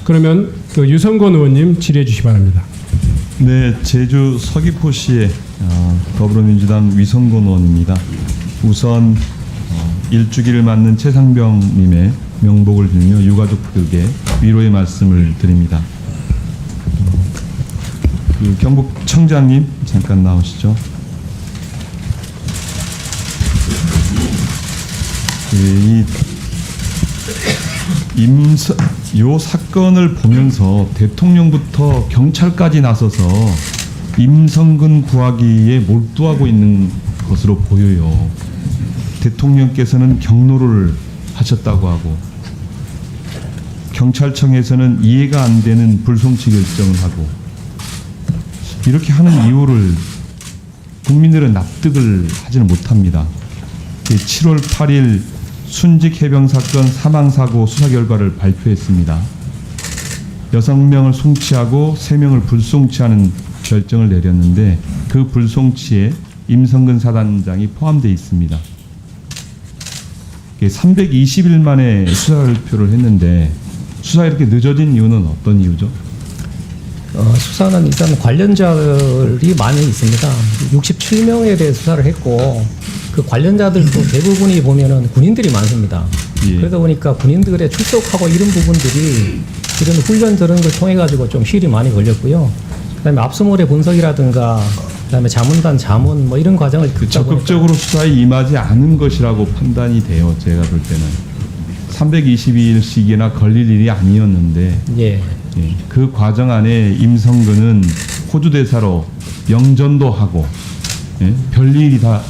그러면 그 유성권 의원님 질의해 주시기 바랍니다. 네, 제주 서귀포시의 더불어민주당 위성권 의원입니다. 우선 일주기를 맞는 최상병님의 명복을 빌며 유가족들에게 위로의 말씀을 드립니다. 그 경북청장님 잠깐 나오시죠. 요 사건을 보면서 대통령부터 경찰까지 나서서 임성근 구하기에 몰두하고 있는 것으로 보여요. 대통령께서는 경로를 하셨다고 하고 경찰청에서는 이해가 안 되는 불송치 결정을 하고 이렇게 하는 이유를 국민들은 납득을 하지는 못합니다. 7월 8일 순직 해병 사건 사망 사고 수사 결과를 발표했습니다. 6명을 송치하고 3명을 불송치하는 결정을 내렸는데 그 불송치에 임성근 사단장이 포함되어 있습니다. 320일 만에 수사 발표를 했는데 수사 이렇게 늦어진 이유는 어떤 이유죠? 수사는 일단 관련자들이 많이 있습니다. 67명에 대해 수사를 했고 그 관련자들도 대부분이 보면은 군인들이 많습니다. 예. 그러다 보니까 군인들의 출석하고 이런 부분들이 이런 훈련 저런 걸 통해 가지고 좀 실이 많이 걸렸고요. 그다음에 압수물의 분석이라든가 그다음에 자문단 자문 뭐 이런 과정을 적극적으로 수사에 임하지 않은 것이라고 판단이 돼요. 제가 볼 때는 322일씩이나 걸릴 일이 아니었는데 예. 예, 그 과정 안에 임성근은 호주 대사로 영전도 하고 예, 별일이 다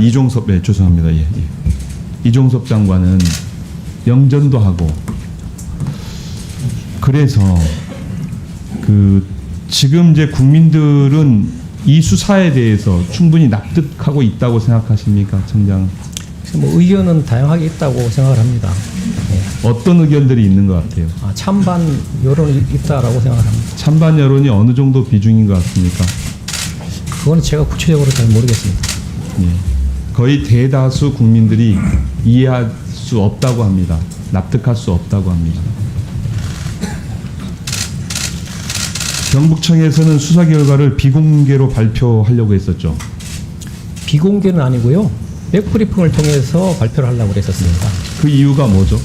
이종섭 죄송합니다. 예. 이종섭 장관은 영전도 하고 그래서 지금 이제 국민들은 이 수사에 대해서 충분히 납득하고 있다고 생각하십니까, 청장? 뭐 의견은 다양하게 있다고 생각을 합니다. 예. 어떤 의견들이 있는 것 같아요? 찬반 여론이 있다라고 생각을 합니다. 찬반 여론이 어느 정도 비중인 것 같습니까? 그거는 제가 구체적으로 잘 모르겠습니다. 예. 거의 대다수 국민들이 이해할 수 없다고 합니다. 납득할 수 없다고 합니다. 경북청에서는 수사 결과를 비공개로 발표하려고 했었죠. 비공개는 아니고요. 백브리핑을 통해서 발표를 하려고 그랬었습니다. 그 이유가 뭐죠?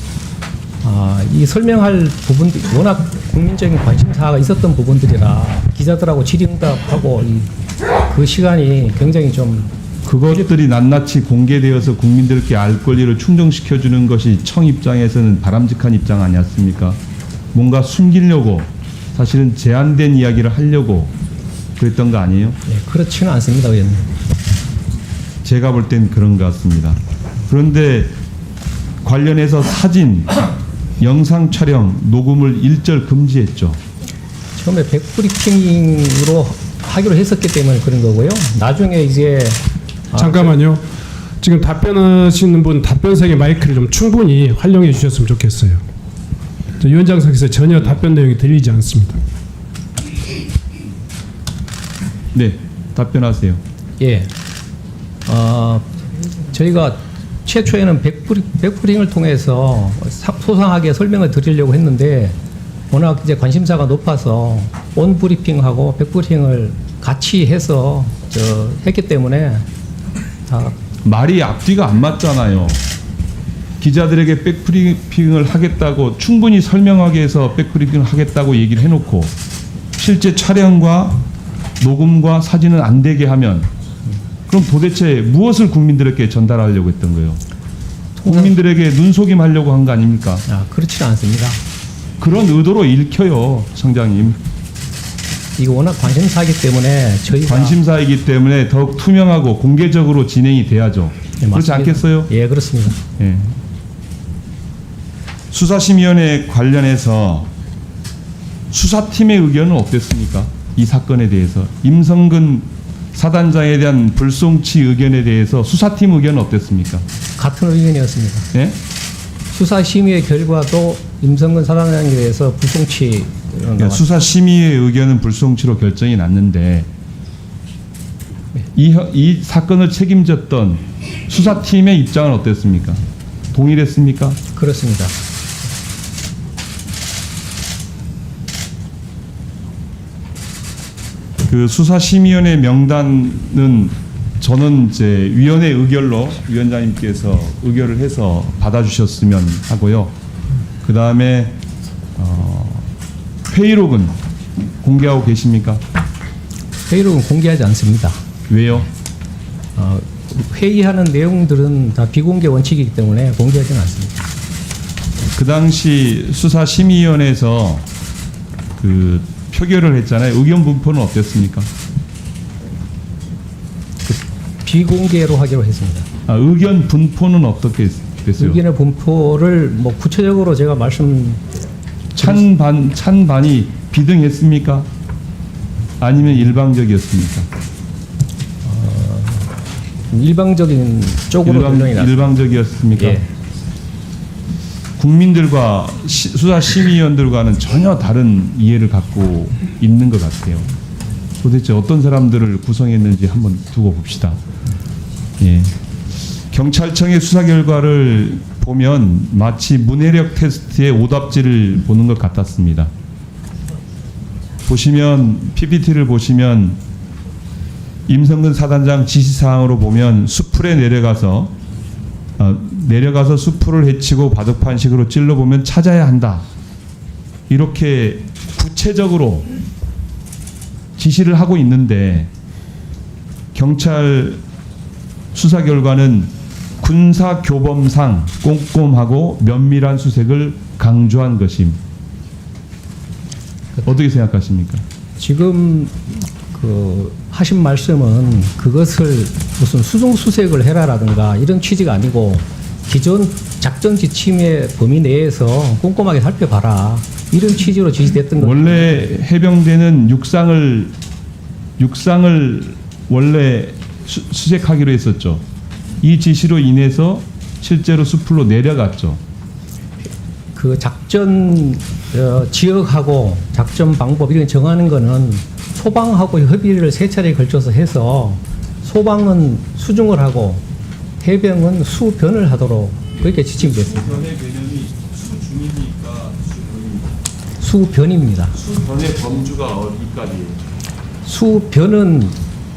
이 설명할 부분들 워낙 국민적인 관심사가 있었던 부분들이라 기자들하고 질의응답하고 그 시간이 굉장히 좀 그것들이 낱낱이 공개되어서 국민들께 알 권리를 충족시켜주는 것이 청 입장에서는 바람직한 입장 아니었습니까? 뭔가 숨기려고 사실은 제한된 이야기를 하려고 그랬던 거 아니에요? 네, 그렇지는 않습니다, 의원님. 제가 볼 땐 그런 것 같습니다. 그런데 관련해서 사진, 영상 촬영, 녹음을 일절 금지했죠. 처음에 백브리핑으로 하기로 했었기 때문에 그런 거고요. 나중에 이제 잠깐만요. 지금 답변하시는 분 답변석의 마이크를 좀 충분히 활용해 주셨으면 좋겠어요. 위원장석에서 전혀 답변 내용이 들리지 않습니다. 네, 답변하세요. 예. 저희가 최초에는 백브링을 통해서 소상하게 설명을 드리려고 했는데 워낙 이제 관심사가 높아서 온 브리핑하고 백브링을 같이 해서 했기 때문에 말이 앞뒤가 안 맞잖아요. 기자들에게 백브리핑을 하겠다고 충분히 설명하게 해서 백브리핑을 하겠다고 얘기를 해놓고 실제 촬영과 녹음과 사진은 안 되게 하면 그럼 도대체 무엇을 국민들에게 전달하려고 했던 거예요? 국민들에게 눈속임하려고 한 거 아닙니까? 그렇지는 않습니다. 그런 의도로 읽혀요, 청장님. 이거 워낙 관심사이기 때문에 저희가 관심사이기 때문에 더욱 투명하고 공개적으로 진행이 돼야죠. 네, 그렇지 않겠어요? 예, 그렇습니다. 예. 수사심의위원회 관련해서 수사팀의 의견은 어땠습니까? 이 사건에 대해서 임성근 사단장에 대한 불송치 의견에 대해서 수사팀 의견은 어땠습니까? 같은 의견이었습니다. 예? 수사심의의 결과도 임성근 사단장에 대해서 불송치 수사심의의 의견은 불송치로 결정이 났는데 이 사건을 책임졌던 수사팀의 입장은 어땠습니까? 동일했습니까? 그렇습니다. 그 수사심의위원회 명단은 저는 이제 위원회 의결로 위원장님께서 의결을 해서 받아주셨으면 하고요. 그 다음에 회의록은 공개하고 계십니까? 회의록은 공개하지 않습니다. 왜요? 회의하는 내용들은 다 비공개 원칙이기 때문에 공개하지는 않습니다. 그 당시 수사심의위원회에서 그 표결을 했잖아요. 의견 분포는 어땠습니까? 비공개로 하기로 했습니다. 의견 분포는 어떻게 됐어요? 의견의 분포를 뭐 구체적으로 제가 찬반이 비등했습니까? 아니면 일방적이었습니까? 일방적인 쪽으로 변동이 났습니다. 일방적이었습니까? 예. 국민들과 수사심의위원들과는 전혀 다른 이해를 갖고 있는 것 같아요. 도대체 어떤 사람들을 구성했는지 한번 두고 봅시다. 예. 경찰청의 수사 결과를 보면 마치 문해력 테스트의 오답지를 보는 것 같았습니다. 보시면 PPT를 보시면 임성근 사단장 지시사항으로 보면 수풀에 내려가서 수풀을 헤치고 바둑판식으로 찔러보면 찾아야 한다. 이렇게 구체적으로 지시를 하고 있는데 경찰 수사 결과는 군사 교범상 꼼꼼하고 면밀한 수색을 강조한 것임. 어떻게 생각하십니까? 지금 그 하신 말씀은 그것을 무슨 수중 수색을 해라라든가 이런 취지가 아니고 기존 작전 지침의 범위 내에서 꼼꼼하게 살펴봐라 이런 취지로 지시됐던 거죠. 원래 해병대는 육상을 원래 수색하기로 했었죠. 이 지시로 인해서 실제로 수풀로 내려갔죠. 그 작전 지역하고 작전 방법 이런 정하는 거는 소방하고 협의를 세 차례에 걸쳐서 해서 소방은 수중을 하고 해병은 수변을 하도록 그렇게 지침이 됐습니다. 수변의 개념이 수중이니까 수변입니다. 수변의 범주가 어디까지예요? 수변은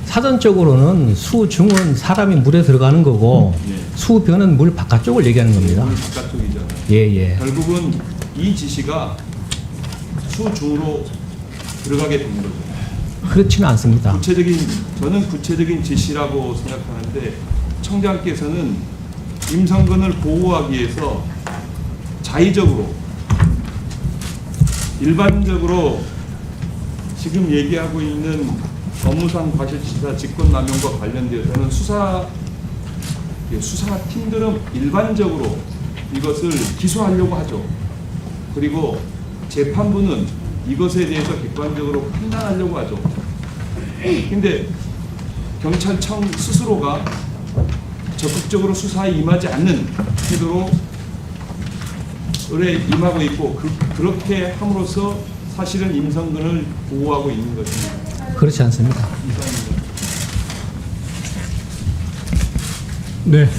사전적으로는 수중은 사람이 물에 들어가는 거고 수변은 물 바깥쪽을 얘기하는 겁니다. 물 바깥쪽이잖아요. 예. 결국은 이 지시가 수중으로 들어가게 된 거죠. 그렇지는 않습니다. 저는 구체적인 지시라고 생각하는데 청장께서는 임성근을 보호하기 위해서 자의적으로 일반적으로 지금 얘기하고 있는 업무상 과실치사 직권남용과 관련되어서는 수사팀들은 일반적으로 이것을 기소하려고 하죠. 그리고 재판부는 이것에 대해서 객관적으로 판단하려고 하죠. 근데 경찰청 스스로가 적극적으로 수사에 임하지 않는 태도로 의뢰에 임하고 있고 그렇게 함으로써 사실은 임성근을 보호하고 있는 것입니다. 그렇지 않습니다. 네.